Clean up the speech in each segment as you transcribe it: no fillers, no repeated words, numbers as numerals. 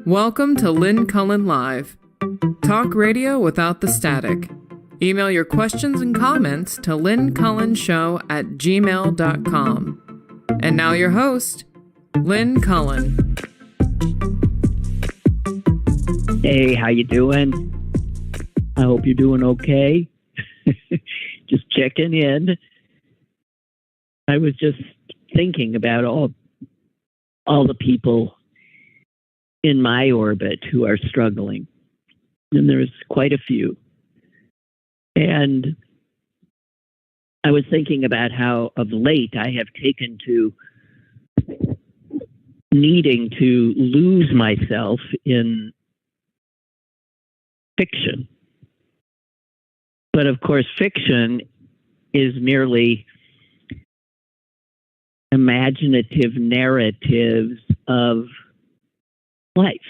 Welcome to Lynn Cullen Live. Talk radio without the static. Email your questions and comments to lynncullenshow@gmail.com. And now your host, Lynn Cullen. Hey, how you doing? I hope you're doing okay. Just checking in. I was just thinking about all the people in my orbit who are struggling. And there's quite a few. And I was thinking about how of late I have taken to needing to lose myself in fiction. But of course, fiction is merely imaginative narratives of life.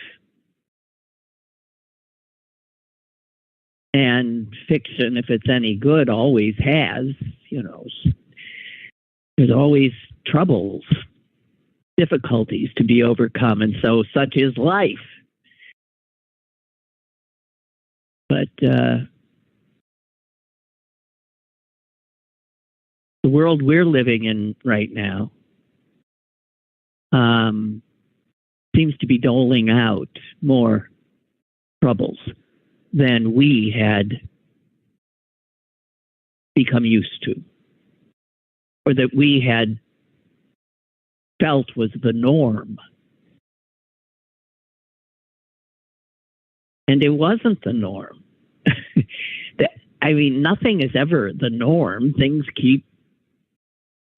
And fiction, if it's any good, always has, there's always troubles, difficulties to be overcome. And so such is life. But the world we're living in right now seems to be doling out more troubles than we had become used to, or that we had felt was the norm. And it wasn't the norm. Nothing is ever the norm. Things keep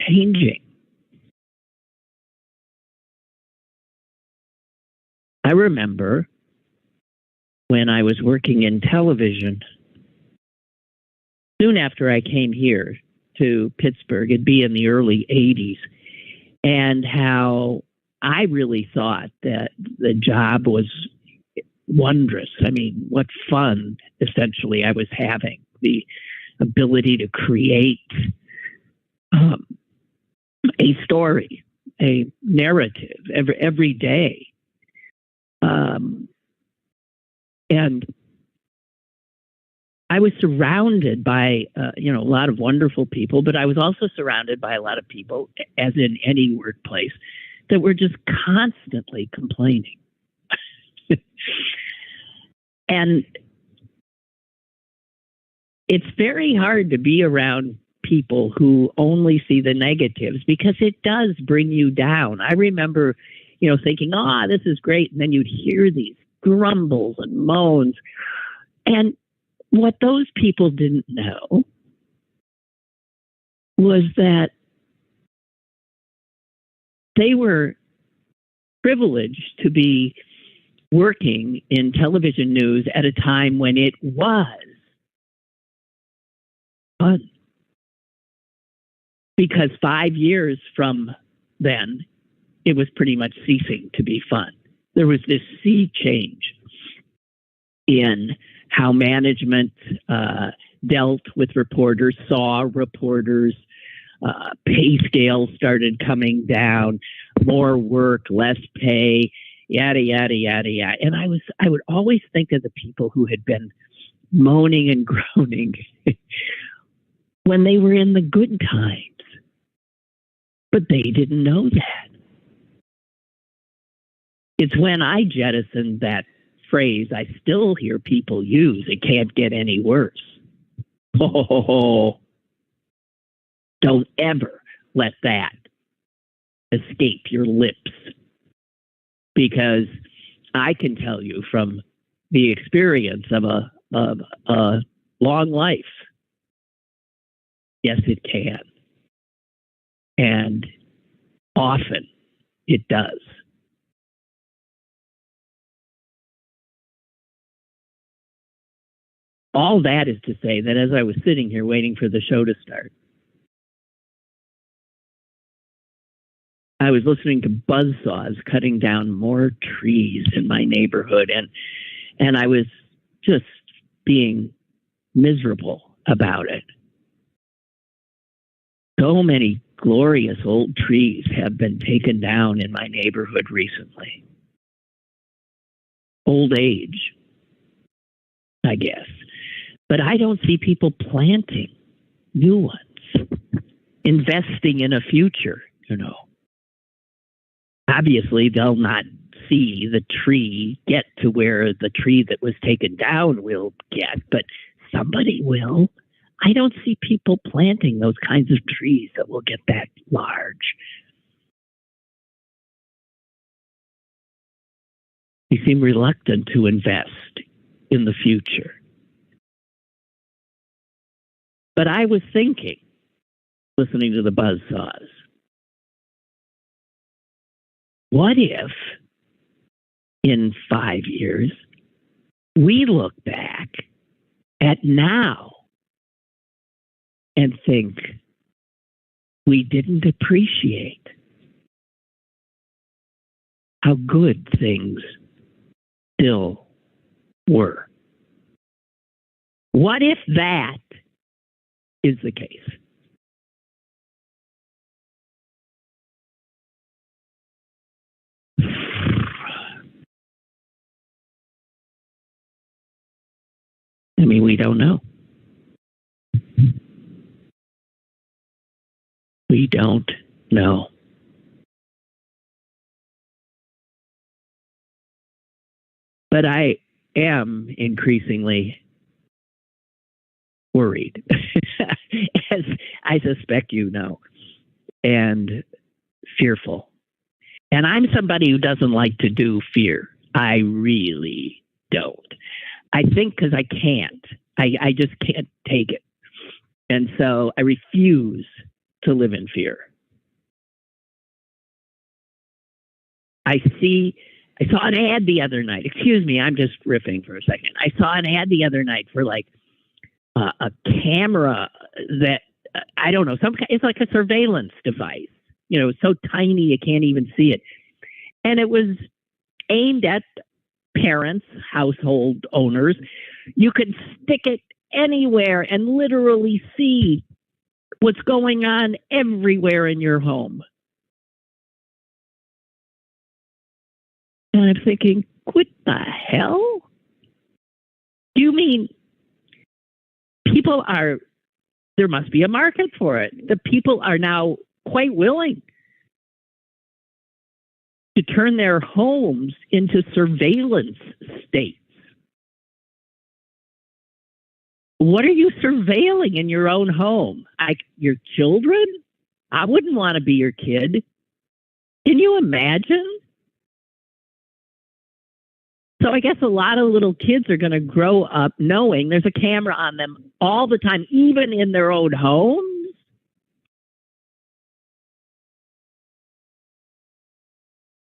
changing. I remember when I was working in television, soon after I came here to Pittsburgh, it'd be in the early 80s, and how I really thought that the job was wondrous. What fun, essentially, I was having. The ability to create a story, a narrative every day. And I was surrounded by, a lot of wonderful people, but I was also surrounded by a lot of people, as in any workplace, that were just constantly complaining. And it's very hard to be around people who only see the negatives, because it does bring you down. I remember, thinking, this is great. And then you'd hear these grumbles and moans. And what those people didn't know was that they were privileged to be working in television news at a time when it was fun. Because 5 years from then, it was pretty much ceasing to be fun. There was this sea change in how management dealt with reporters, saw reporters, pay scales started coming down, more work, less pay, yada, yada, yada, yada. And I would always think of the people who had been moaning and groaning when they were in the good times. But they didn't know that. It's when I jettisoned that phrase I still hear people use, it can't get any worse. Oh, don't ever let that escape your lips. Because I can tell you from the experience of a long life, yes, it can. And often it does. All that is to say that as I was sitting here waiting for the show to start, I was listening to buzzsaws cutting down more trees in my neighborhood, and I was just being miserable about it. So many glorious old trees have been taken down in my neighborhood recently. old age, I guess. But I don't see people planting new ones, investing in a future, Obviously, they'll not see the tree get to where the tree that was taken down will get, but somebody will. I don't see people planting those kinds of trees that will get that large. You seem reluctant to invest in the future. But I was thinking, listening to the buzzsaws, what if in 5 years we look back at now and think we didn't appreciate how good things still were? What if that is the case? I mean, we don't know. We don't know. But I am increasingly worried, as I suspect you know, and fearful. And I'm somebody who doesn't like to do fear. I really don't. I think because I can't. I just can't take it. And so I refuse to live in fear. I saw an ad the other night. Excuse me, I'm just riffing for a second. I saw an ad the other night for like a camera that, I don't know, it's like a surveillance device. It's so tiny you can't even see it. And it was aimed at parents, household owners. You could stick it anywhere and literally see what's going on everywhere in your home. And I'm thinking, what the hell? Do you mean there must be a market for it. The people are now quite willing to turn their homes into surveillance states. What are you surveilling in your own home? Your children? I wouldn't want to be your kid. Can you imagine? So I guess a lot of little kids are going to grow up knowing there's a camera on them all the time, even in their own homes.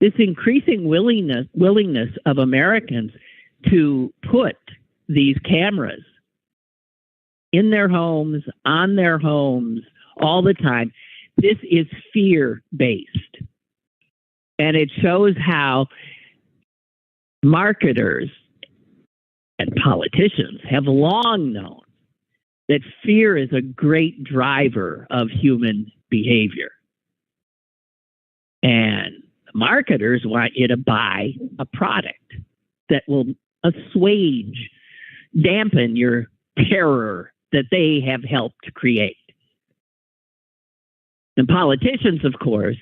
This increasing willingness of Americans to put these cameras in their homes, on their homes, all the time. This is fear-based. And it shows how marketers and politicians have long known that fear is a great driver of human behavior. And marketers want you to buy a product that will assuage, dampen your terror that they have helped create. And politicians, of course,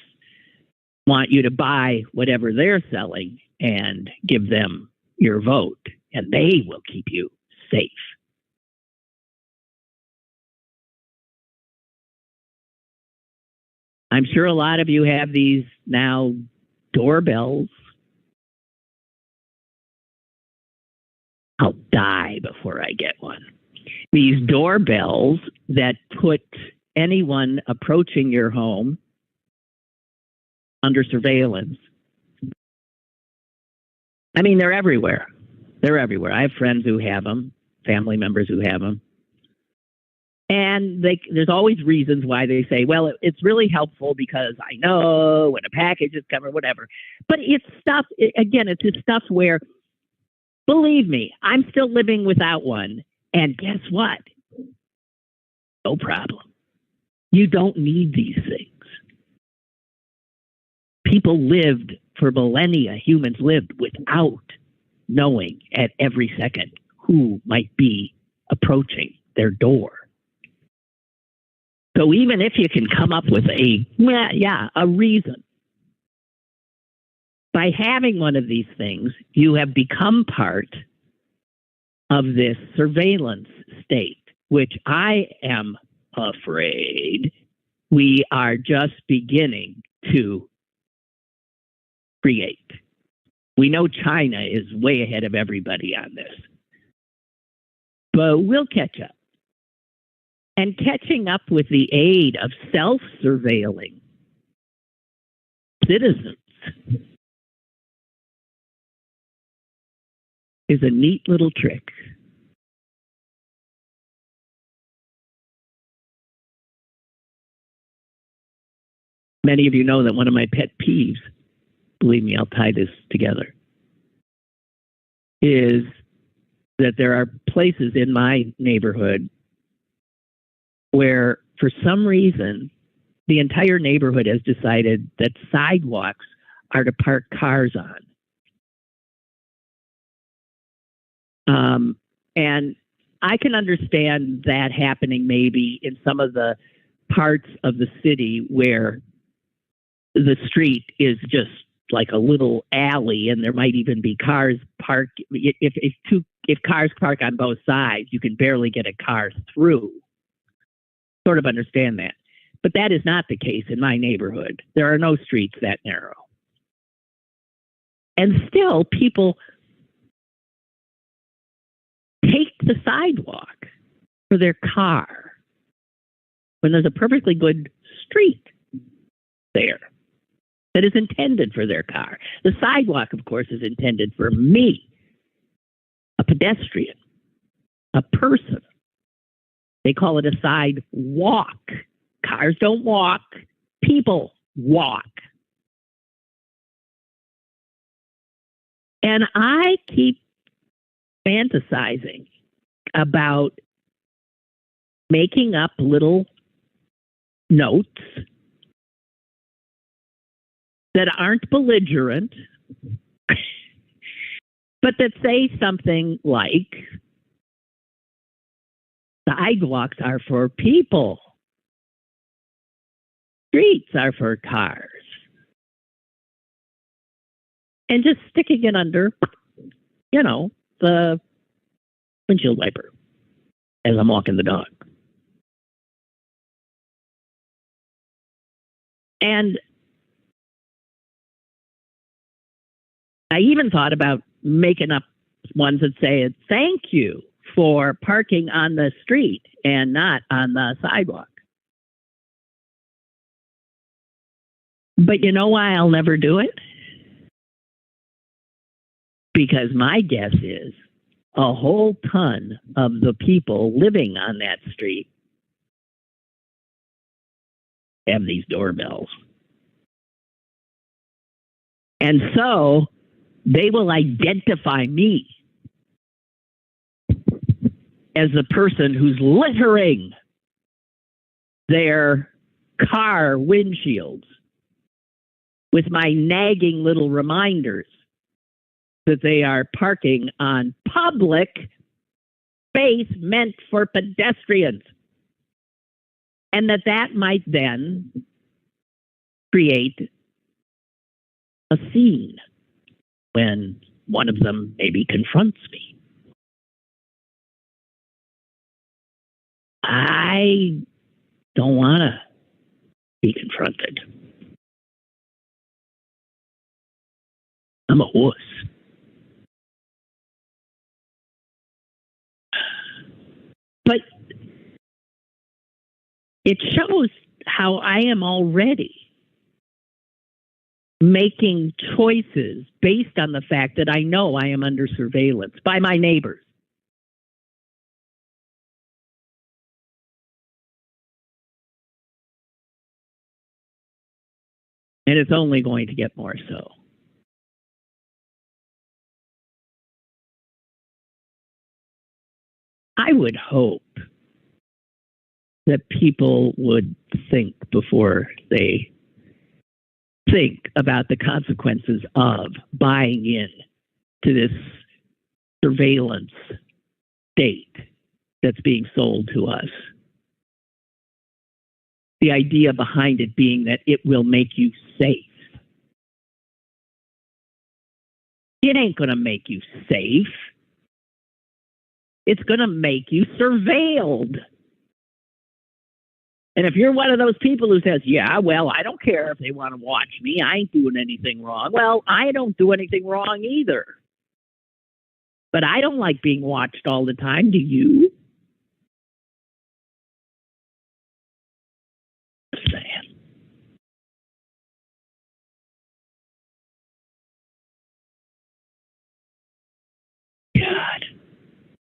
want you to buy whatever they're selling and give them your vote, and they will keep you safe. I'm sure a lot of you have these now doorbells. I'll die before I get one. These doorbells that put anyone approaching your home under surveillance. I mean, they're everywhere. They're everywhere. I have friends who have them, family members who have them. And there's always reasons why they say, well, it's really helpful because I know when a package is coming or whatever. But it's stuff, again, it's just stuff where, believe me, I'm still living without one. And guess what? No problem. You don't need these things. People lived for millennia, humans lived without knowing at every second who might be approaching their door. So even if you can come up with a reason, by having one of these things, you have become part of this surveillance state, which I am afraid we are just beginning to create. We know China is way ahead of everybody on this, but we'll catch up. And catching up with the aid of self-surveilling citizens is a neat little trick. Many of you know that one of my pet peeves, believe me, I'll tie this together, is that there are places in my neighborhood where, for some reason, the entire neighborhood has decided that sidewalks are to park cars on. And I can understand that happening maybe in some of the parts of the city where the street is just like a little alley and there might even be cars parked. If cars park on both sides, you can barely get a car through. Sort of understand that. But that is not the case in my neighborhood. There are no streets that narrow. And still, people take the sidewalk for their car when there's a perfectly good street there that is intended for their car. The sidewalk, of course, is intended for me, a pedestrian, a person. They call it a sidewalk. Cars don't walk. People walk. And I keep fantasizing about making up little notes that aren't belligerent, but that say something like, sidewalks are for people. Streets are for cars. And just sticking it under, the windshield wiper as I'm walking the dog. And I even thought about making up ones that say, thank you for parking on the street and not on the sidewalk. But you know why I'll never do it? Because my guess is a whole ton of the people living on that street have these doorbells. And so they will identify me as the person who's littering their car windshields with my nagging little reminders that they are parking on public space meant for pedestrians. And that might then create a scene when one of them maybe confronts me. I don't want to be confronted. I'm a wuss. But it shows how I am already making choices based on the fact that I know I am under surveillance by my neighbors. And it's only going to get more so. I would hope that people would think before they think about the consequences of buying in to this surveillance state that's being sold to us. The idea behind it being that it will make you safe. It ain't going to make you safe. It's going to make you surveilled. And if you're one of those people who says, yeah, well, I don't care if they want to watch me, I ain't doing anything wrong. Well, I don't do anything wrong either. But I don't like being watched all the time. Do you? Just saying. God.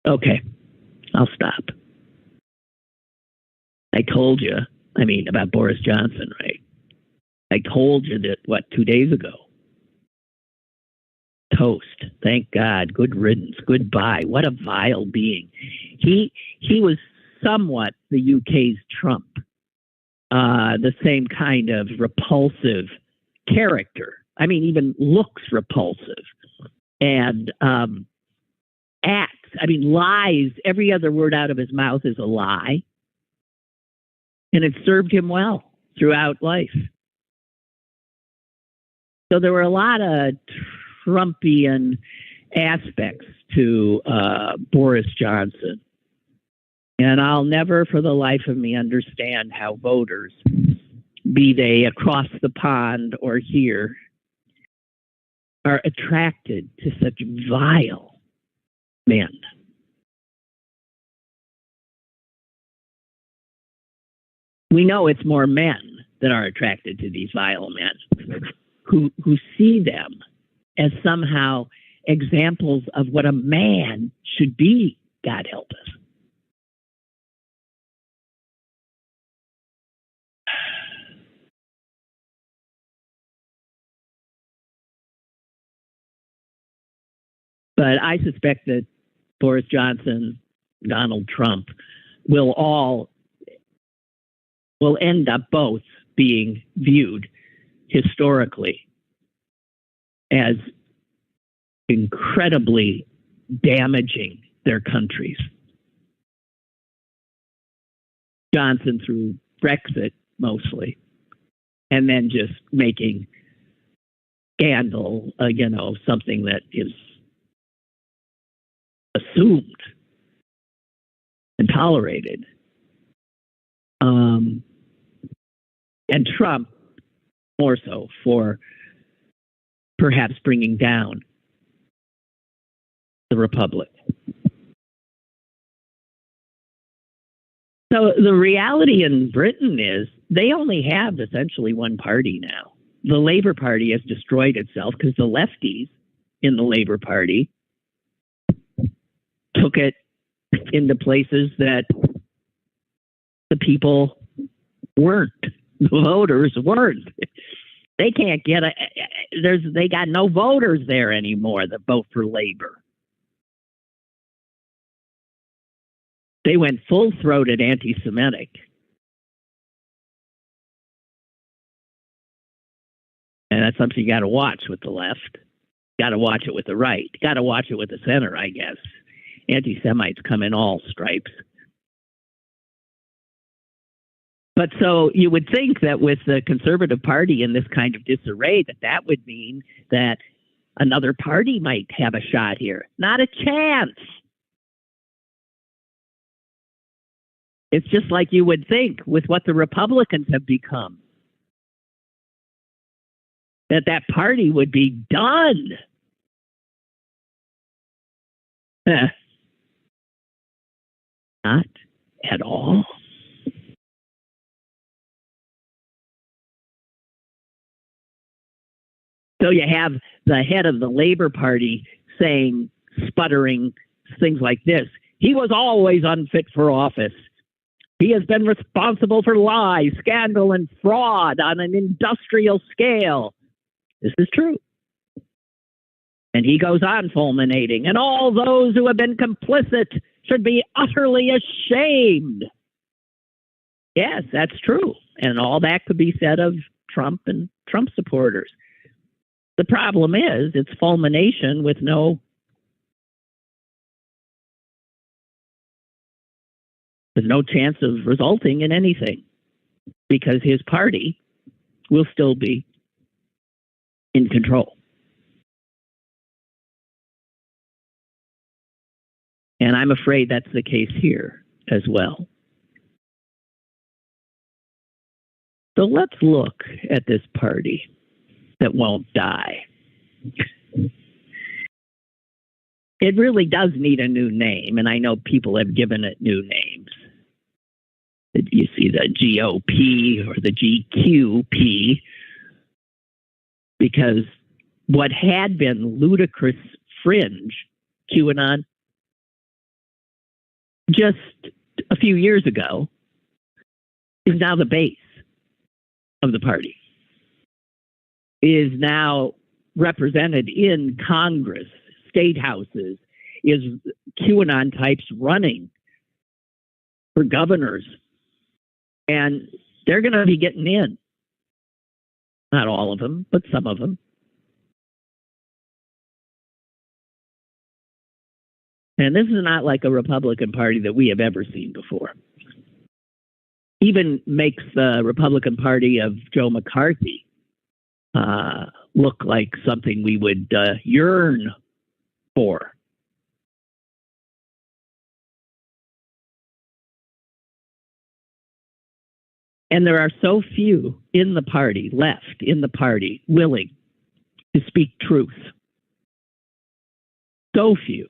Okay, I'll stop. I told you, about Boris Johnson, right? I told you that, 2 days ago? Toast. Thank God. Good riddance. Goodbye. What a vile being. He was somewhat the UK's Trump. The same kind of repulsive character. Even looks repulsive. And acts. Lies. Every other word out of his mouth is a lie. And it served him well throughout life. So there were a lot of Trumpian aspects to Boris Johnson. And I'll never for the life of me understand how voters, be they across the pond or here, are attracted to such vile men. We know it's more men that are attracted to these vile men who see them as somehow examples of what a man should be, God help us. But I suspect that Boris Johnson, Donald Trump will end up both being viewed historically as incredibly damaging their countries. Johnson through Brexit mostly, and then just making scandal, something that is assumed and tolerated. And Trump more so for perhaps bringing down the Republic. So the reality in Britain is they only have essentially one party now. The Labour Party has destroyed itself because the lefties in the Labour Party took it into places that the people weren't. The voters weren't. They can't get they got no voters there anymore that vote for Labor. They went full-throated anti-Semitic. And that's something you got to watch with the left. Got to watch it with the right. Got to watch it with the center, I guess. Anti-Semites come in all stripes. But so you would think that with the Conservative Party in this kind of disarray, that would mean that another party might have a shot here. Not a chance. It's just like you would think with what the Republicans have become, that party would be done. Not at all. So you have the head of the Labour Party saying, sputtering things like this. He was always unfit for office. He has been responsible for lies, scandal, and fraud on an industrial scale. This is true. And he goes on fulminating, and all those who have been complicit should be utterly ashamed. Yes, that's true. And all that could be said of Trump and Trump supporters. The problem is it's fulmination with no There's no chance of resulting in anything because his party will still be in control. And I'm afraid that's the case here as well. So let's look at this party that won't die. It really does need a new name, and I know people have given it new names. You see the GOP or the GQP, because what had been ludicrous fringe QAnon just a few years ago is now the base of the party, is now represented in Congress, state houses, is QAnon types running for governors. And they're going to be getting in. Not all of them, but some of them. And this is not like a Republican Party that we have ever seen before. Even makes the Republican Party of Joe McCarthy look like something we would yearn for. And there are so few in the party, left in the party, willing to speak truth. So few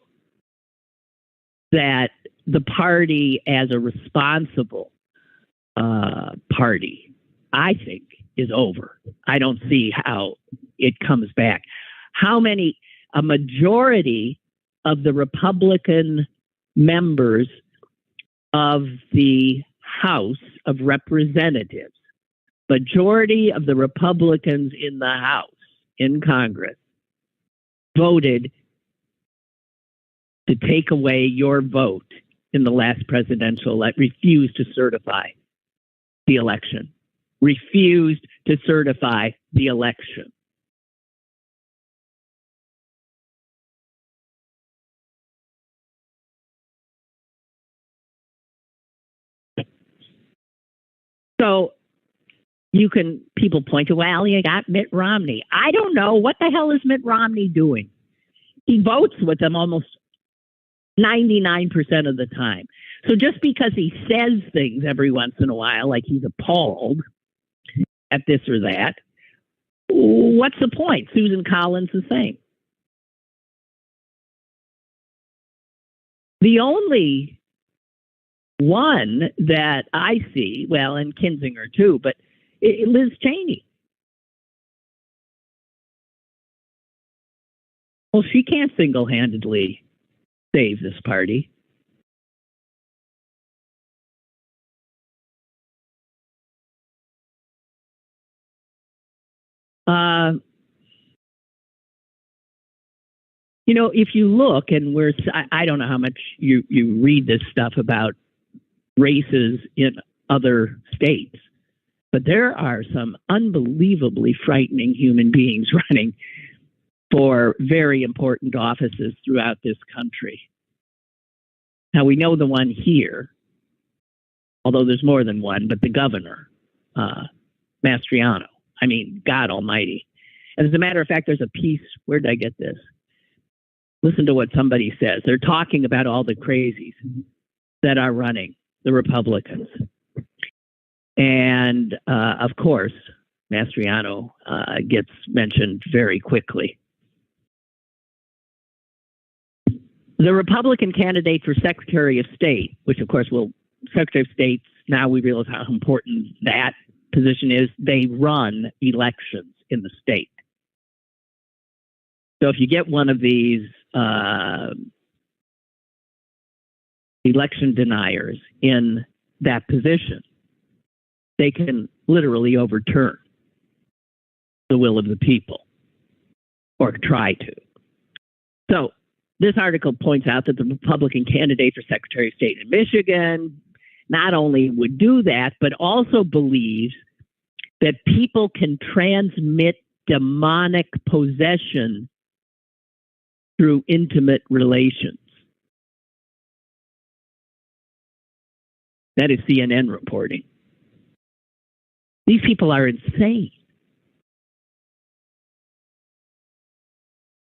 that the party, as a responsible party, I think, is over. I don't see how it comes back. A majority of the Republican members of the House of Representatives, majority of the Republicans in the House, in Congress, voted to take away your vote in the last presidential election, refused to certify the election, refused to certify the election. So people point to, well, you got Mitt Romney. I don't know. What the hell is Mitt Romney doing? He votes with them almost 99% of the time. So just because he says things every once in a while, like he's appalled at this or that, what's the point? Susan Collins the same. The only one that I see, well, and Kinzinger too, but Liz Cheney. Well, she can't single-handedly save this party. If you look, and I don't know how much you read this stuff about races in other states, but there are some unbelievably frightening human beings running for very important offices throughout this country. Now, we know the one here, although there's more than one, but the governor, Mastriano. I mean, God almighty. As a matter of fact, there's a piece, where did I get this? Listen to what somebody says. They're talking about all the crazies that are running, the Republicans. And, of course, Mastriano gets mentioned very quickly. The Republican candidate for Secretary of State, which, of course, Secretary of State, now we realize how important that position is. They run elections in the state. So if you get one of these election deniers in that position, they can literally overturn the will of the people, or try to. So this article points out that the Republican candidate for Secretary of State in Michigan not only would do that, but also believes that people can transmit demonic possession through intimate relations. That is CNN reporting. These people are insane.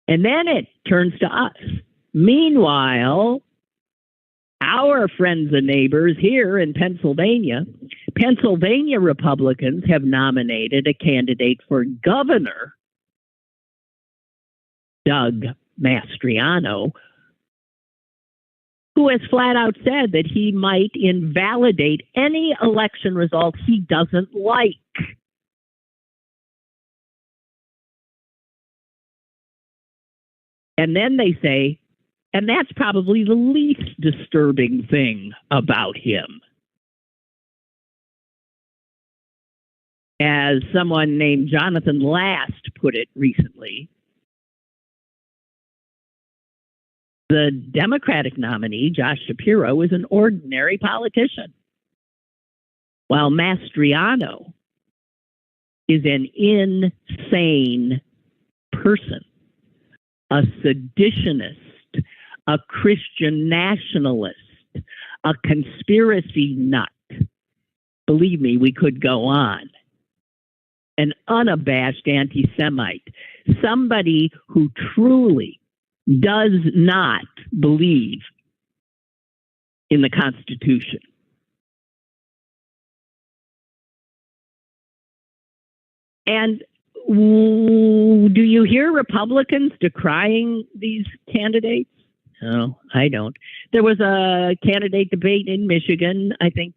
And then it turns to us. Meanwhile, our friends and neighbors here in Pennsylvania Republicans have nominated a candidate for governor, Doug Mastriano, who has flat out said that he might invalidate any election result he doesn't like. And then they say, and that's probably the least disturbing thing about him. As someone named Jonathan Last put it recently, the Democratic nominee, Josh Shapiro, is an ordinary politician, while Mastriano is an insane person, a seditionist, a Christian nationalist, a conspiracy nut. Believe me, we could go on. An unabashed anti-Semite, somebody who truly does not believe in the Constitution. And do you hear Republicans decrying these candidates? No, I don't. There was a candidate debate in Michigan, I think,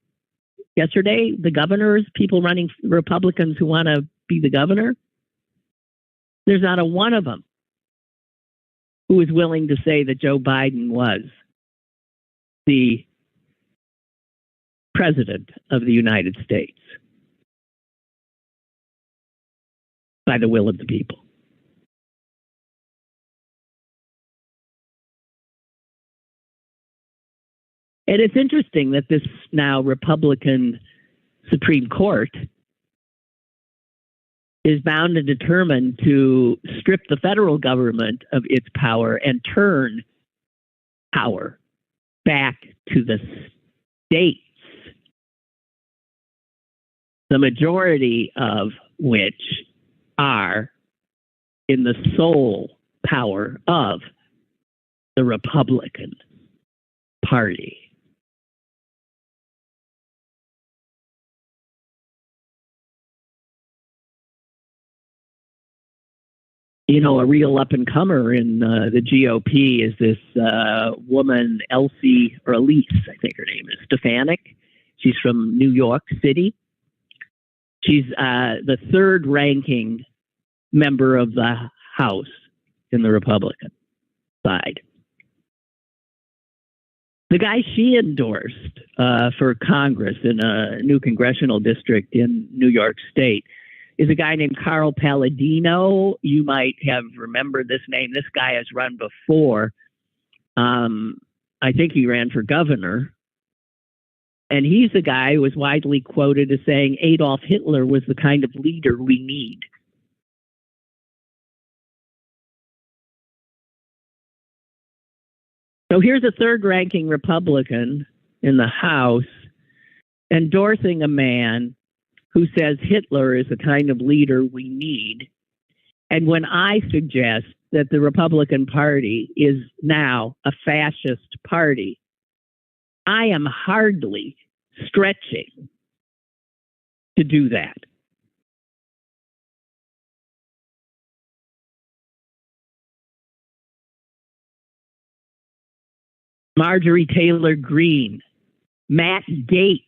yesterday. The governors, people running, Republicans who want to be the governor. There's not a one of them who is willing to say that Joe Biden was the president of the United States by the will of the people. And it's interesting that this now Republican Supreme Court is bound and determined to strip the federal government of its power and turn power back to the states, the majority of which are in the sole power of the Republican Party. You know, a real up-and-comer in the GOP is this woman, Elsie, or Elise, I think her name is, Stefanik. She's from New York City. She's the third-ranking member of the House in the Republican side. The guy she endorsed for Congress in a new congressional district in New York State is a guy named Carl Palladino. You might have remembered this name. This guy has run before. I think he ran for governor. And he's the guy who was widely quoted as saying Adolf Hitler was the kind of leader we need. So here's a third-ranking Republican in the House endorsing a man who says Hitler is the kind of leader we need. And when I suggest that the Republican Party is now a fascist party, I am hardly stretching to do that. Marjorie Taylor Greene, Matt Gaetz,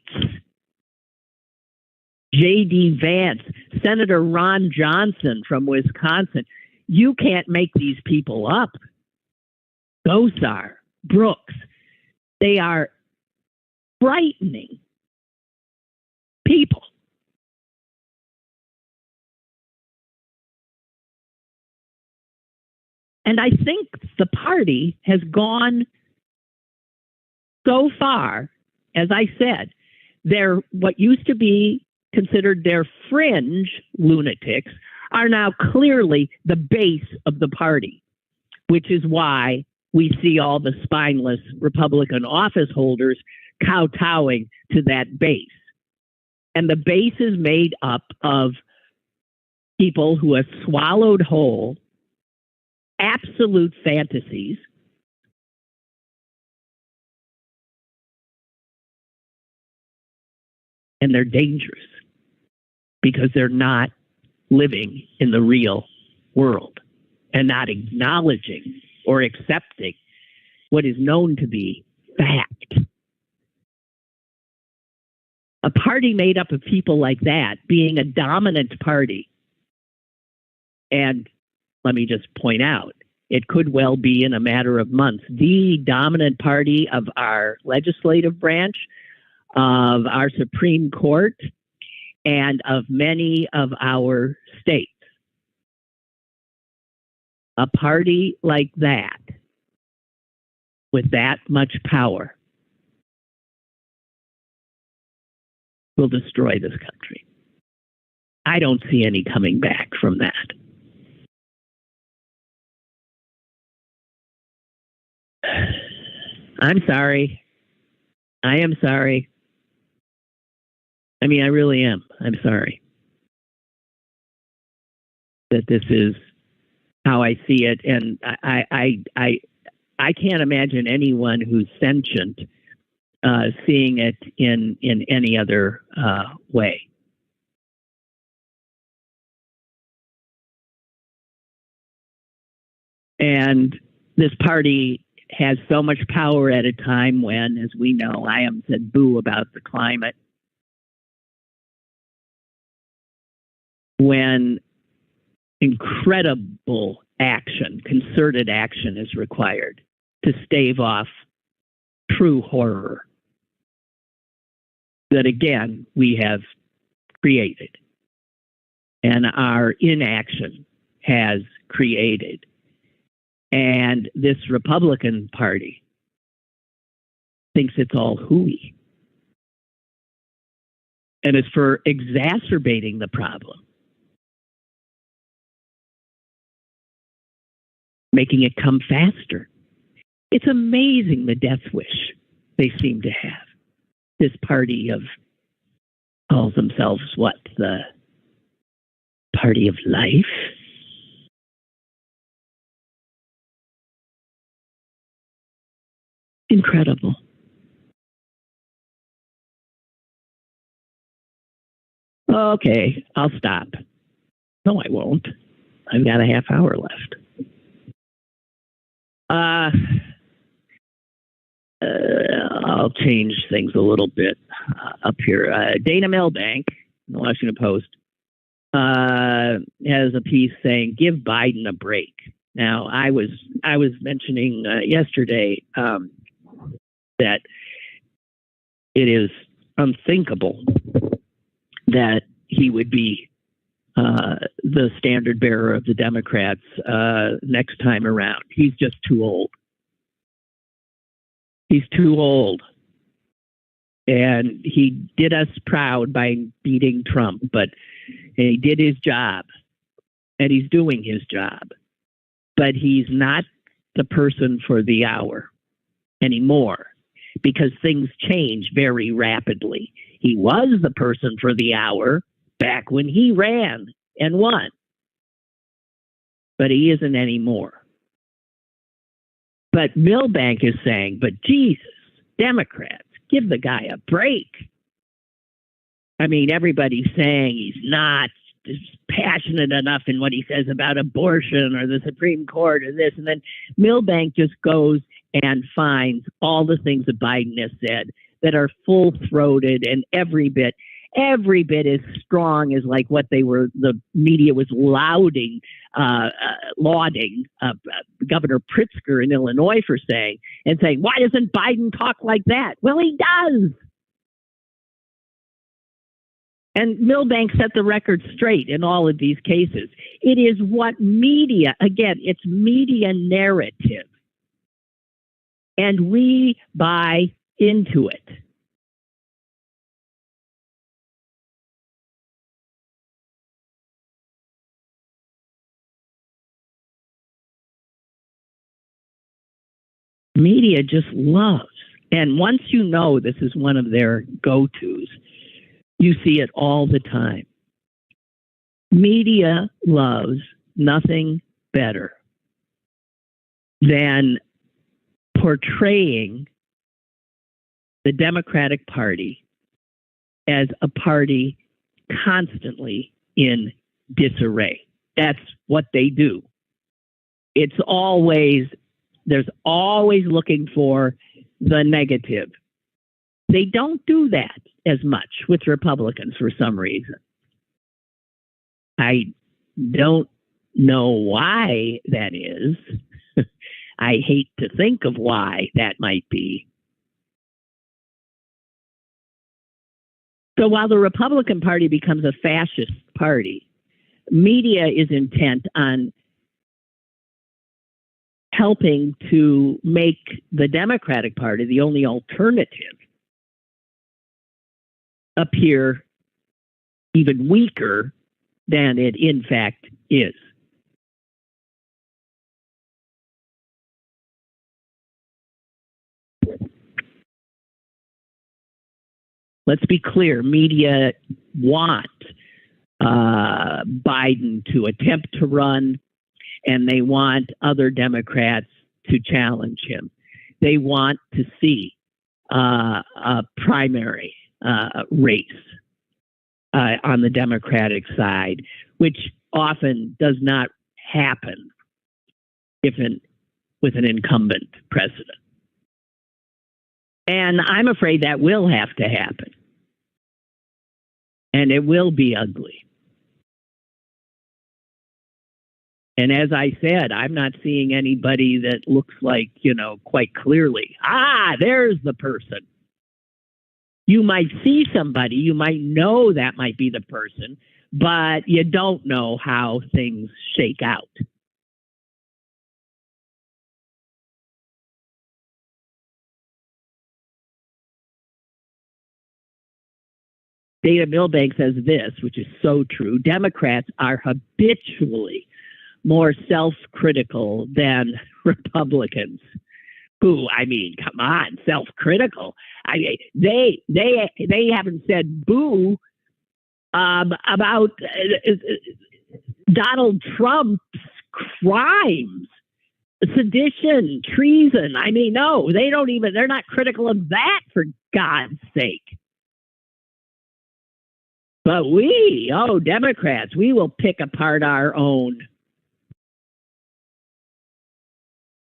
J.D. Vance, Senator Ron Johnson from Wisconsin. You can't make these people up. Gosar, Brooks, they are frightening people. And I think the party has gone so far, as I said, they're what used to be considered their fringe lunatics are now clearly the base of the party, which is why we see all the spineless Republican office holders kowtowing to that base. And the base is made up of people who have swallowed whole absolute fantasies and they're dangerous because they're not living in the real world and not acknowledging or accepting what is known to be fact. A party made up of people like that being a dominant party, and let me just point out, it could well be in a matter of months, the dominant party of our legislative branch, of our Supreme Court, and of many of our states. A party like that, with that much power, will destroy this country. I don't see any coming back from that. I'm sorry. I am sorry. I mean, I really am. I'm sorry that this is how I see it, and I can't imagine anyone who's sentient seeing it in any other way. And this party has so much power at a time when, as we know, I said boo about the climate. When incredible action, concerted action is required to stave off true horror that, again, we have created and our inaction has created. And this Republican Party thinks it's all hooey and is for exacerbating the problem, making it come faster. It's amazing the death wish they seem to have. This party of, calls themselves what, the party of life? Incredible. Okay, I'll stop. No, I won't. I've got a half hour left. I'll change things a little bit up here. Dana Milbank, in the Washington Post, has a piece saying, "Give Biden a break." Now, I was mentioning yesterday that it is unthinkable that he would be the standard bearer of the Democrats next time around. He's just too old. He's too old. And he did us proud by beating Trump, but he did his job, and he's doing his job. But he's not the person for the hour anymore, because things change very rapidly. He was the person for the hour back when he ran and won, but he isn't anymore. But Milbank is saying, but Jesus, Democrats, give the guy a break. I mean, everybody's saying he's not passionate enough in what he says about abortion or the Supreme Court or this, and then Milbank just goes and finds all the things that Biden has said that are full-throated and every bit as strong as like what the media was lauding Governor Pritzker in Illinois for saying, and saying, why doesn't Biden talk like that? Well, he does. And Milbank set the record straight in all of these cases. It is what media, again, it's media narrative. And we buy into it. Media just loves And once you know this is one of their go-tos, you see it all the time. Media loves nothing better than portraying the Democratic Party as a party constantly in disarray. That's what they do. There's always looking for the negative. They don't do that as much with Republicans for some reason. I don't know why that is. I hate to think of why that might be. So while the Republican Party becomes a fascist party, media is intent on helping to make the Democratic Party, the only alternative, appear even weaker than it in fact is. Let's be clear, media want Biden to attempt to run, and they want other Democrats to challenge him. They want to see a primary race on the Democratic side, which often does not happen with an incumbent president. And I'm afraid that will have to happen. And it will be ugly. And as I said, I'm not seeing anybody that looks like, quite clearly, there's the person. You might see somebody, you might know that might be the person, but you don't know how things shake out. Dana Milbank says this, which is so true. Democrats are habitually more self-critical than Republicans. Who, come on, self-critical. They haven't said boo about Donald Trump's crimes, sedition, treason. No, they don't even, they're not critical of that, for God's sake. But Democrats, we will pick apart our own.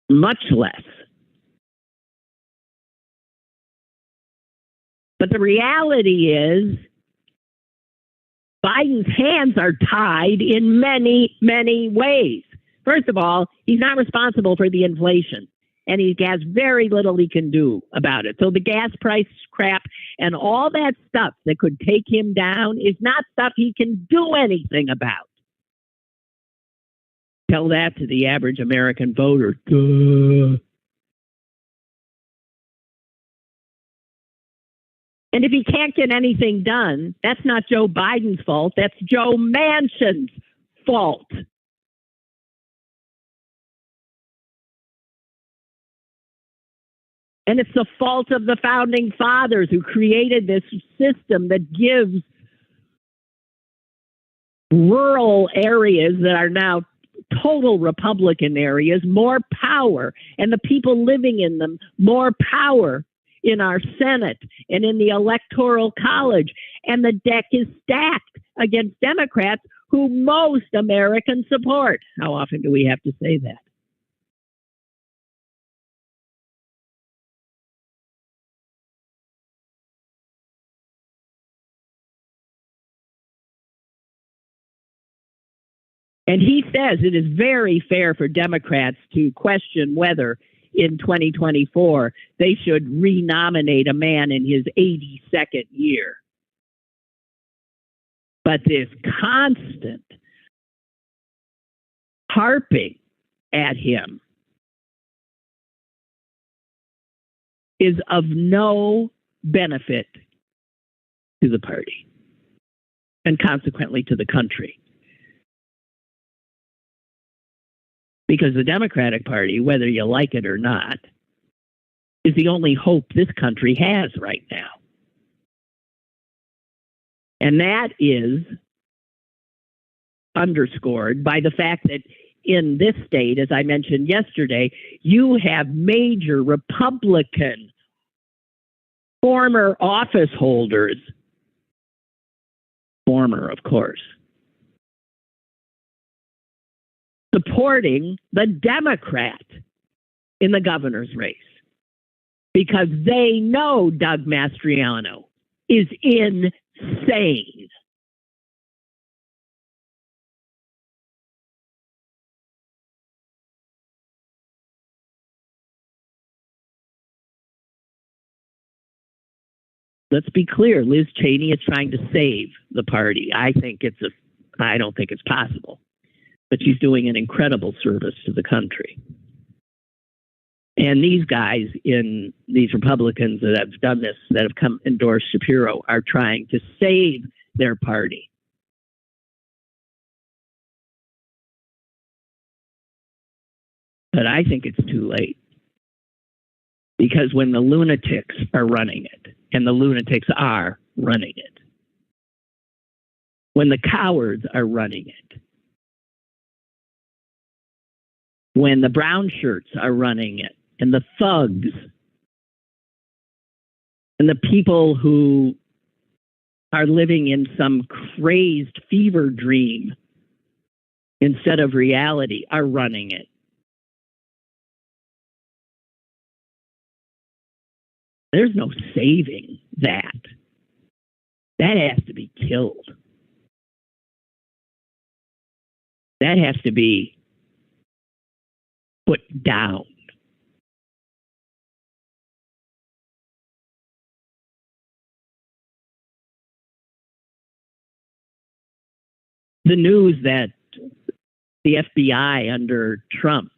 Much less. But the reality is, Biden's hands are tied in many, many ways. First of all, he's not responsible for the inflation, and he has very little he can do about it. So the gas price crap and all that stuff that could take him down is not stuff he can do anything about. Tell that to the average American voter. Duh. And if he can't get anything done, that's not Joe Biden's fault. That's Joe Manchin's fault. And it's the fault of the founding fathers who created this system that gives rural areas that are now total Republican areas more power, and the people living in them more power in our Senate and in the Electoral College. And the deck is stacked against Democrats who most Americans support. How often do we have to say that? And he says it is very fair for Democrats to question whether in 2024 they should renominate a man in his 82nd year. But this constant harping at him is of no benefit to the party and consequently to the country. Because the Democratic Party, whether you like it or not, is the only hope this country has right now. And that is underscored by the fact that in this state, as I mentioned yesterday, you have major Republican former office holders, former, of course, supporting the Democrat in the governor's race because they know Doug Mastriano is insane. Let's be clear, Liz Cheney is trying to save the party. I don't think it's possible, but she's doing an incredible service to the country. And these guys these Republicans that have done this, that have come endorse Shapiro, are trying to save their party. But I think it's too late. Because when the lunatics are running it, and the lunatics are running it, when the cowards are running it, when the brown shirts are running it, and the thugs, and the people who are living in some crazed fever dream instead of reality are running it, there's no saving that. That has to be killed. That has to be put down. The news that the FBI under Trump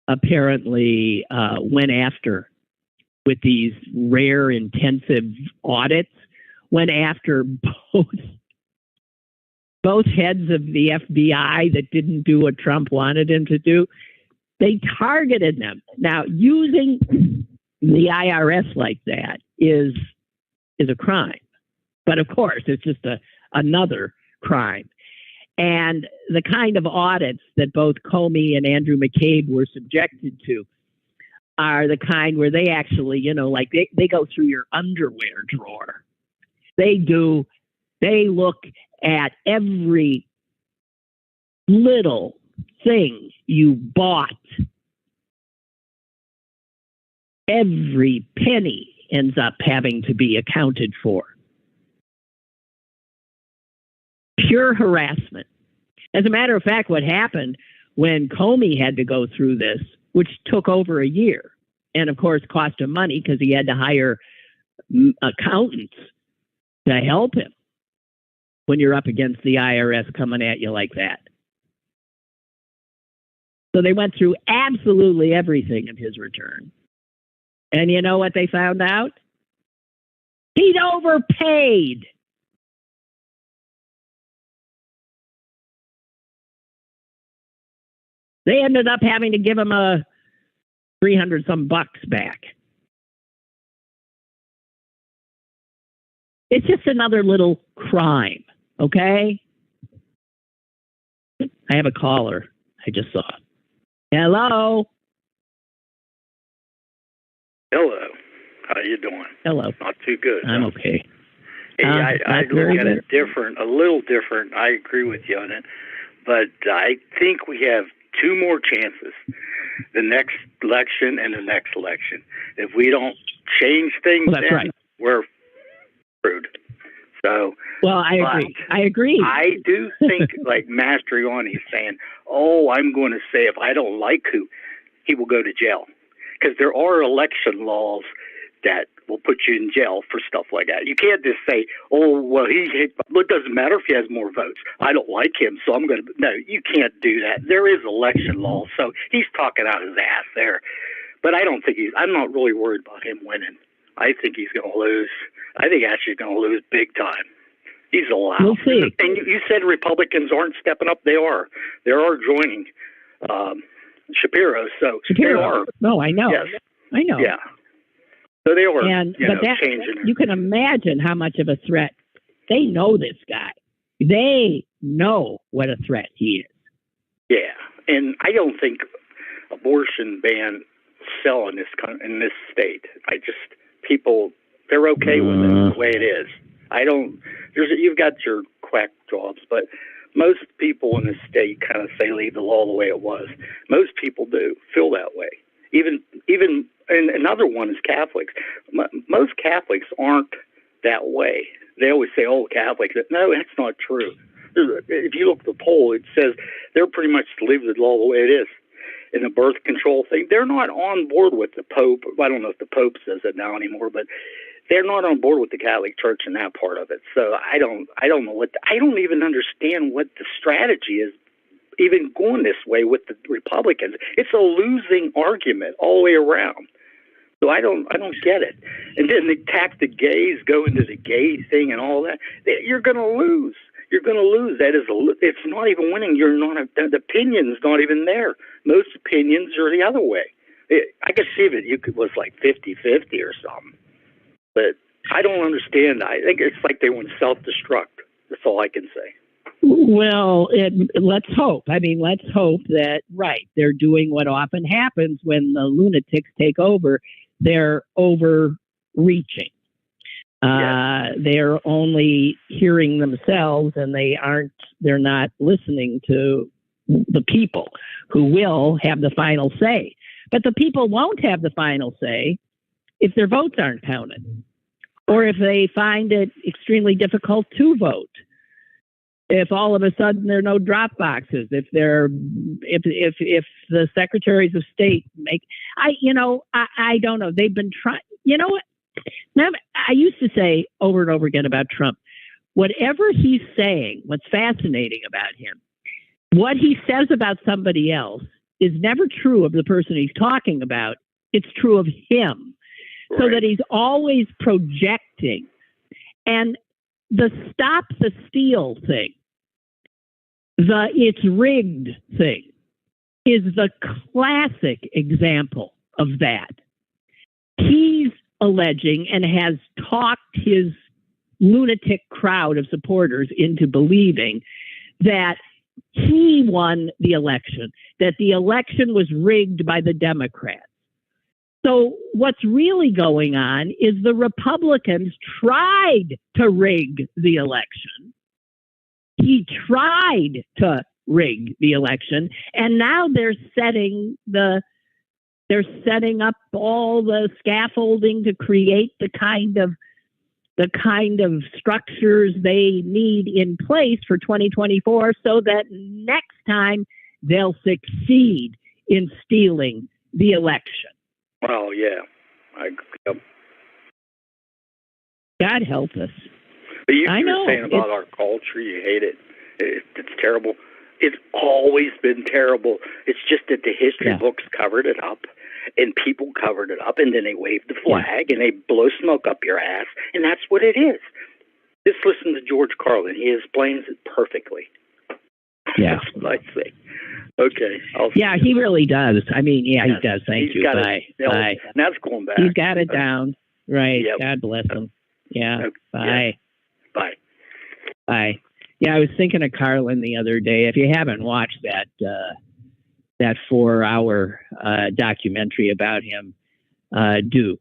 apparently went after with these rare intensive audits, went after both heads of the FBI that didn't do what Trump wanted him to do. They targeted them. Now, using the IRS like that is a crime. But of course, it's just another crime. And the kind of audits that both Comey and Andrew McCabe were subjected to are the kind where they actually, like they go through your underwear drawer. They look at every little thing you bought. Every penny ends up having to be accounted for. Pure harassment. As a matter of fact, what happened when Comey had to go through this, which took over a year, and of course cost him money because he had to hire accountants to help him when you're up against the IRS coming at you like that. So they went through absolutely everything in his return. And you know what they found out? He'd overpaid. They ended up having to give him a $300 some bucks back. It's just another little crime, okay? I have a caller. I just saw. Hello. Hello. How you doing? Hello. Not too good. I'm okay. Hey, I look at it a little different. I agree with you on it. But I think we have two more chances, the next election and the next election. If we don't change things, well, that's right. We're screwed. So, well, I agree. I do think, like Mastriani's saying, I'm going to say if I don't like who, he will go to jail. Because there are election laws that will put you in jail for stuff like that. You can't just say, it doesn't matter if he has more votes. I don't like him, so I'm going to... No, you can't do that. There is election law, so he's talking out his ass there. But I don't think I'm not really worried about him winning. I think he's going to lose. I think actually he's going to lose big time. He's allowed. We'll see. And you said Republicans aren't stepping up. They are. They are joining Shapiro. So Shapiro. they are. No, I know. Yes. I know. Yeah. So they were, changing. You can imagine how much of a threat. They know this guy. They know what a threat he is. Yeah, and I don't think abortion ban sell in this state. People, they're okay with it the way it is. You've got your quack jobs, but most people in this state kind of say leave the law the way it was. Most people do feel that way. Even and another one is Catholics. Most Catholics aren't that way. They always say, "Oh, Catholics." No, that's not true. If you look at the poll, it says they're pretty much to leave the law the way it is. In the birth control thing, they're not on board with the Pope. I don't know if the Pope says it now anymore, but they're not on board with the Catholic Church in that part of it. So I don't know I don't even understand what the strategy is, even going this way with the Republicans. It's a losing argument all the way around. So I don't get it. And then they attack the gays, go into the gay thing and all that. You're going to lose. You're going to lose. It's not even winning. The opinion's not even there. Most opinions are the other way. I could see that it was like 50-50 or something. But I don't understand. I think it's like they want to self-destruct. That's all I can say. Well, let's hope. Let's hope that, they're doing what often happens when the lunatics take over. They're overreaching. They're only hearing themselves, and they're not listening to the people who will have the final say. But the people won't have the final say if their votes aren't counted, or if they find it extremely difficult to vote. If all of a sudden there are no drop boxes, if the secretaries of state I don't know. They've been trying. You know what? Now, I used to say over and over again about Trump, whatever he's saying, what's fascinating about him, what he says about somebody else is never true of the person he's talking about. It's true of him. Right. So that he's always projecting. And the stop the steal thing, the it's rigged thing, is the classic example of that. He's alleging and has talked his lunatic crowd of supporters into believing that he won the election, that the election was rigged by the Democrats. So what's really going on is the Republicans tried to rig the election. He tried to rig the election, and now they're setting up all the scaffolding to create the kind of structures they need in place for 2024 so that next time they'll succeed in stealing the election. Well, yeah. Yep. God help us. But you were saying about our culture, you hate it. It's terrible. It's always been terrible. It's just that the history books covered it up, and people covered it up, and then they wave the flag, and they blow smoke up your ass, and that's what it is. Just listen to George Carlin. He explains it perfectly. Yeah. That's what I say. Okay. He really does. He does. Thank you. Bye. Bye. Now it's going back. He's got it down. Right. Yep. God bless him. Yeah. Okay. Bye. Yeah. Bye. Bye. Yeah, I was thinking of Carlin the other day. If you haven't watched that 4-hour documentary about him, do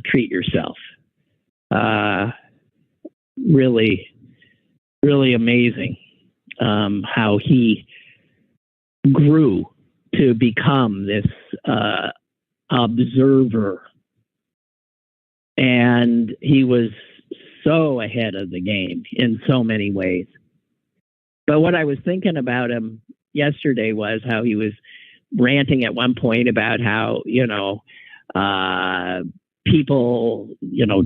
treat yourself. Really, really amazing how he grew to become this observer, and he was so ahead of the game in so many ways. But what I was thinking about him yesterday was how he was ranting at one point about how, people,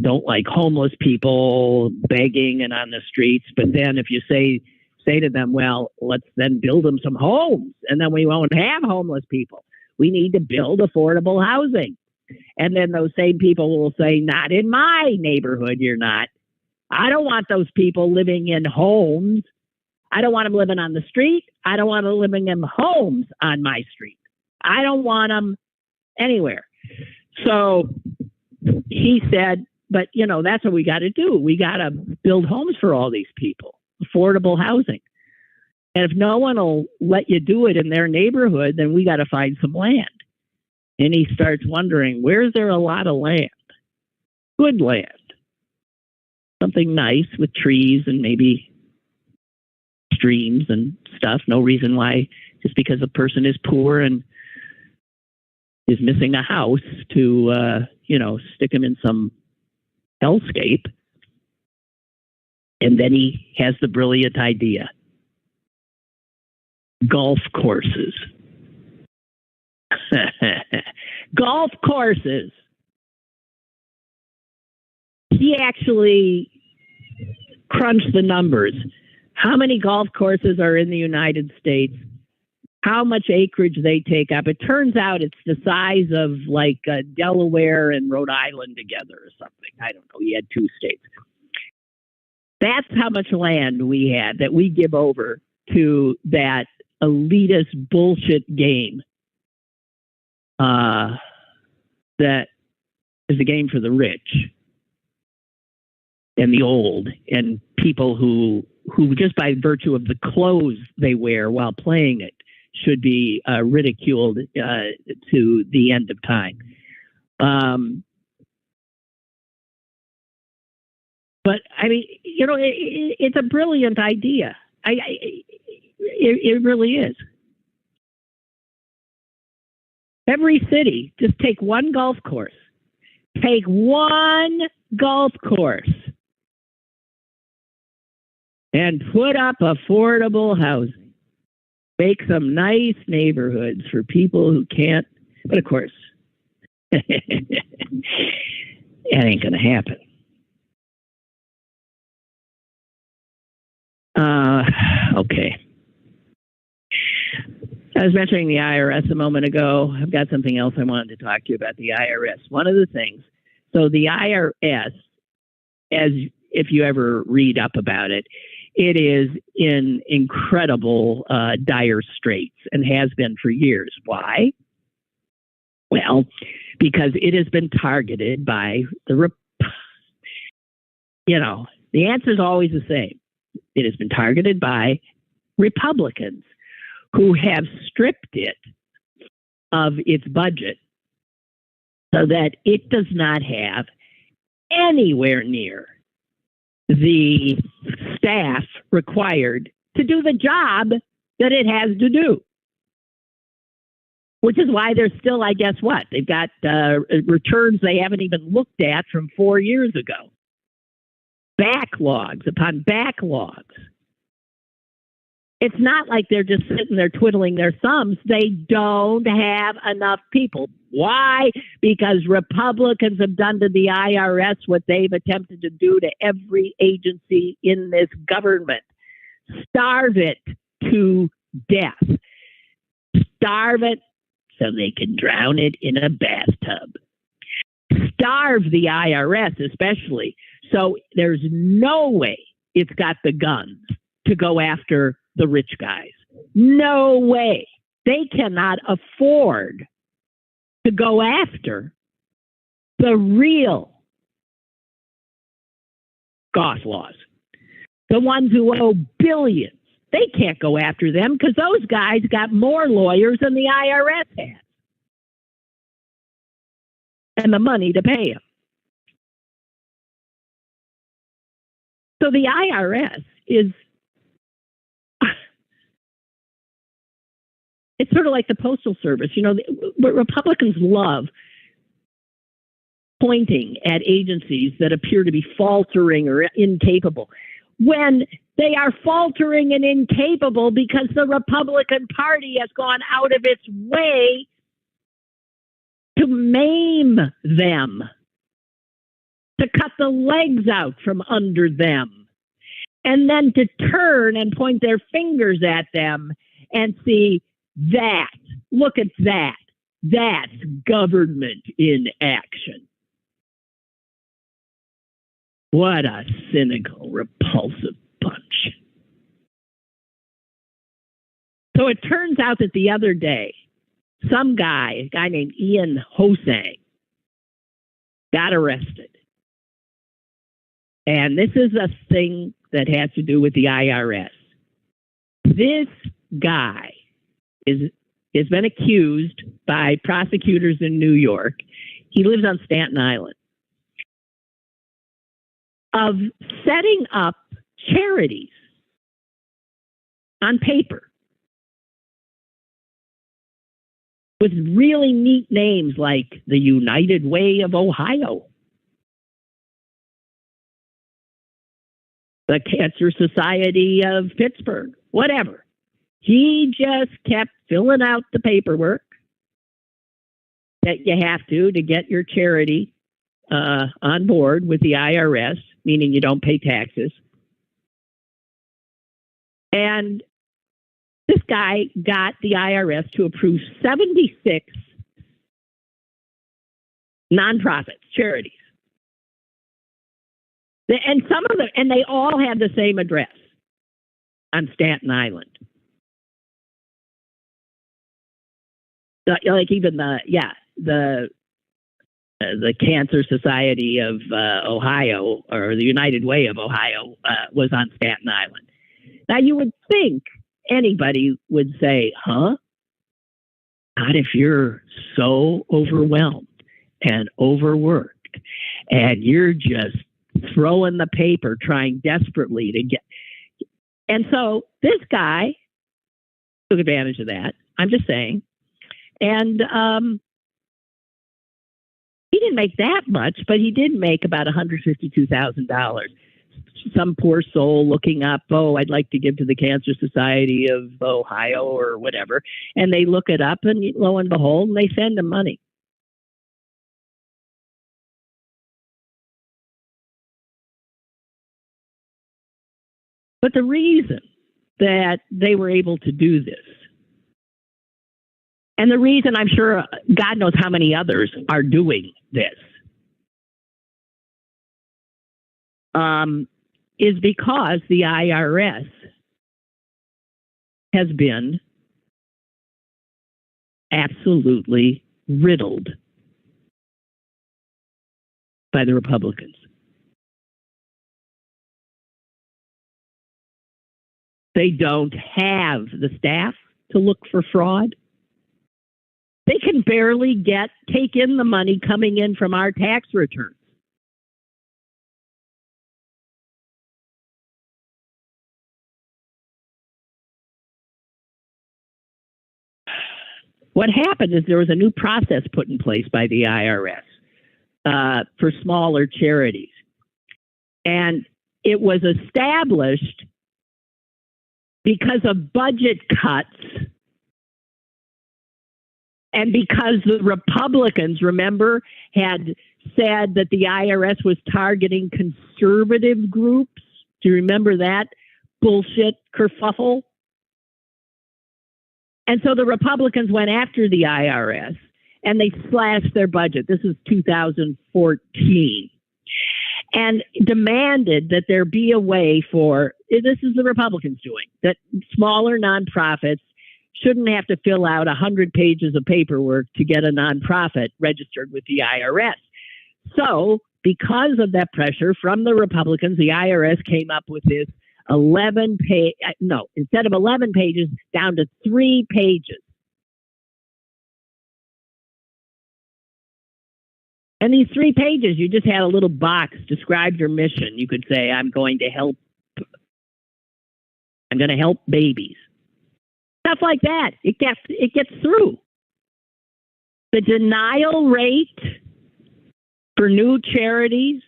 don't like homeless people begging and on the streets. But then if you say to them, well, let's then build them some homes, and then we won't have homeless people. We need to build affordable housing. And then those same people will say, not in my neighborhood, you're not. I don't want those people living in homes. I don't want them living on the street. I don't want them living in homes on my street. I don't want them anywhere. So he said, but, that's what we got to do. We got to build homes for all these people, affordable housing. And if no one will let you do it in their neighborhood, then we got to find some land. And he starts wondering, where's there a lot of land? Good land. Something nice with trees and maybe streams and stuff. No reason why, just because a person is poor and is missing a house to, stick him in some hellscape. And then he has the brilliant idea. Golf courses. Golf courses. He actually crunched the numbers. How many golf courses are in the United States? How much acreage they take up? It turns out it's the size of like Delaware and Rhode Island together or something. I don't know. He had 2 states. That's how much land we had that we give over to that elitist bullshit game. That is a game for the rich and the old and people who just by virtue of the clothes they wear while playing it should be ridiculed to the end of time. But I mean, it's a brilliant idea. It really is. Every city, just take one golf course. Take one golf course and put up affordable housing. Make some nice neighborhoods for people who can't. But of course, that ain't going to happen. Okay. I was mentioning the IRS a moment ago. I've got something else I wanted to talk to you about the IRS. One of the things, so the IRS, as if you ever read up about it, it is in incredible dire straits and has been for years. Why? Well, because it has been targeted by the answer is always the same. It has been targeted by Republicans who have stripped it of its budget so that it does not have anywhere near the staff required to do the job that it has to do. Which is why they're still, I guess what? They've got returns they haven't even looked at from 4 years ago. Backlogs upon backlogs. It's not like they're just sitting there twiddling their thumbs. They don't have enough people. Why? Because Republicans have done to the IRS what they've attempted to do to every agency in this government. Starve it to death. Starve it so they can drown it in a bathtub. Starve the IRS especially, so there's no way it's got the guns to go after the rich guys. No way. They cannot afford to go after the real scofflaws, the ones who owe billions. They can't go after them because those guys got more lawyers than the IRS has and the money to pay them. So the IRS is, it's sort of like the Postal Service. What Republicans love pointing at agencies that appear to be faltering or incapable when they are faltering and incapable because the Republican Party has gone out of its way to maim them, to cut the legs out from under them, and then to turn and point their fingers at them and see that, look at that, that's government in action. What a cynical, repulsive bunch. So it turns out that the other day, a guy named Ian Hosang, got arrested. And this is a thing that has to do with the IRS. This guy has been accused by prosecutors in New York. He lives on Staten Island, of setting up charities on paper with really neat names like the United Way of Ohio, the Cancer Society of Pittsburgh, whatever. He just kept filling out the paperwork that you have to get your charity on board with the IRS, meaning you don't pay taxes. And this guy got the IRS to approve 76 nonprofits, charities. And some of them, and they all have the same address on Staten Island. Like even the Cancer Society of Ohio, or the United Way of Ohio, was on Staten Island. Now you would think anybody would say, huh? Not if you're so overwhelmed and overworked and you're just throwing the paper, trying desperately to get. And so this guy took advantage of that. I'm just saying. And he didn't make that much, but he did make about $152,000. Some poor soul looking up, I'd like to give to the Cancer Society of Ohio or whatever. And they look it up, and lo and behold, they send him money. But the reason that they were able to do this, and the reason I'm sure God knows how many others are doing this, is because the IRS has been absolutely riddled by the Republicans. They don't have the staff to look for fraud. They can barely take in the money coming in from our tax returns. What happened is there was a new process put in place by the IRS for smaller charities. And it was established because of budget cuts and because the Republicans, remember, had said that the IRS was targeting conservative groups. Do you remember that bullshit kerfuffle? And so the Republicans went after the IRS and they slashed their budget. This is 2014. And demanded that there be a way for, this is the Republicans doing, that smaller nonprofits shouldn't have to fill out 100 pages of paperwork to get a nonprofit registered with the IRS. So because of that pressure from the Republicans, the IRS came up with this instead of 11 pages, down to 3 pages. And these 3 pages, you just had a little box, described your mission. You could say, I'm going to help babies. Stuff like that. It gets through. The denial rate for new charities,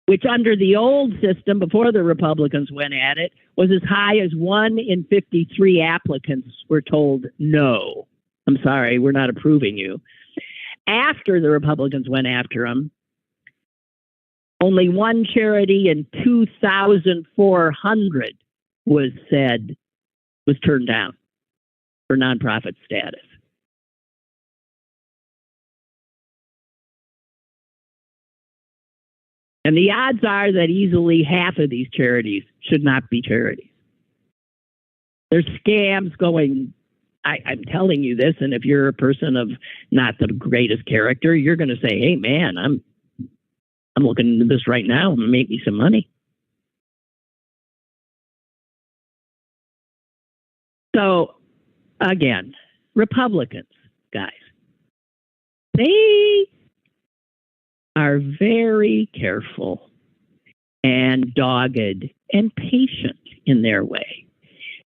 which under the old system, before the Republicans went at it, was as high as 1 in 53 applicants were told, no, I'm sorry, we're not approving you. After the Republicans went after them, only 1 charity in 2,400 was turned down for nonprofit status. And the odds are that easily half of these charities should not be charities. There's scams going I'm telling you this, and if you're a person of not the greatest character, you're going to say, "Hey, man, I'm looking into this right now. I'm going to make me some money." So, again, Republicans, guys, they are very careful and dogged and patient in their way.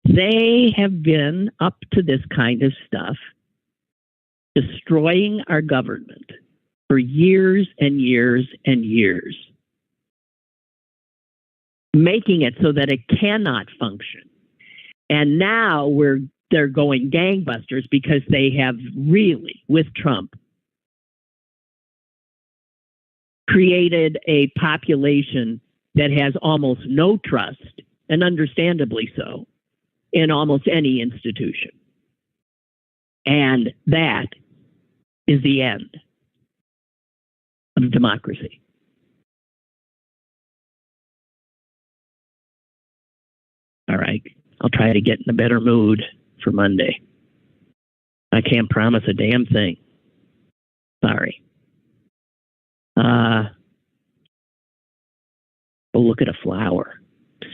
They have been up to this kind of stuff, destroying our government for years and years and years, making it so that it cannot function. And now they're going gangbusters because they have really, with Trump, created a population that has almost no trust, and understandably so, in almost any institution. And that is the end of democracy. All right, I'll try to get in a better mood for Monday. I can't promise a damn thing. Sorry. Go look at a flower.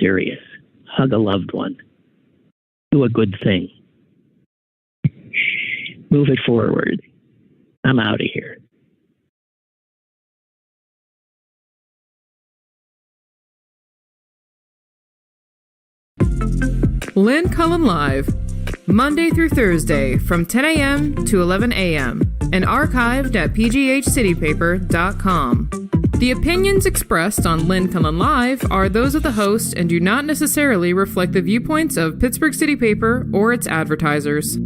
Serious. Hug a loved one. Do a good thing. Move it forward. I'm out of here. Lynn Cullen Live, Monday through Thursday from 10 a.m. to 11 a.m. and archived at pghcitypaper.com. The opinions expressed on Lynn Cullen Live are those of the host and do not necessarily reflect the viewpoints of Pittsburgh City Paper or its advertisers.